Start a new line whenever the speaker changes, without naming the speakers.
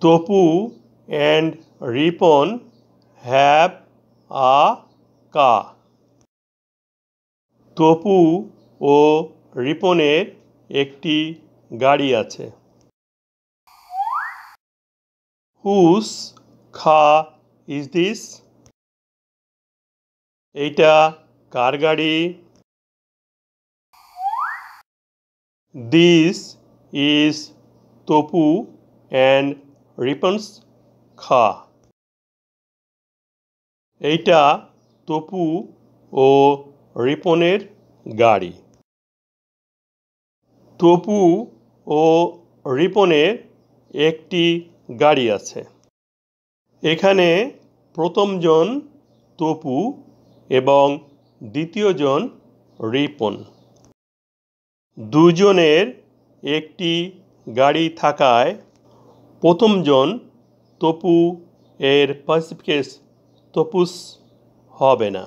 Topu and Ripon have a car. Tapu ও রিপনের একটি গাড়ি আছে। Whose car is this? এইটা কার গাড়ি? This is Topu and Ripon's car. এইটা তপু ও রিপনের গাড়ি। তপু ও রিপনের একটি গাড়ি আছে। এখানে প্রথমজন তপু এবং দ্বিতীয়জন রিপন। দুজনের একটি গাড়ি থাকায় প্রথমজন তপু এর পাসিফিক কেস তপুস হবে না।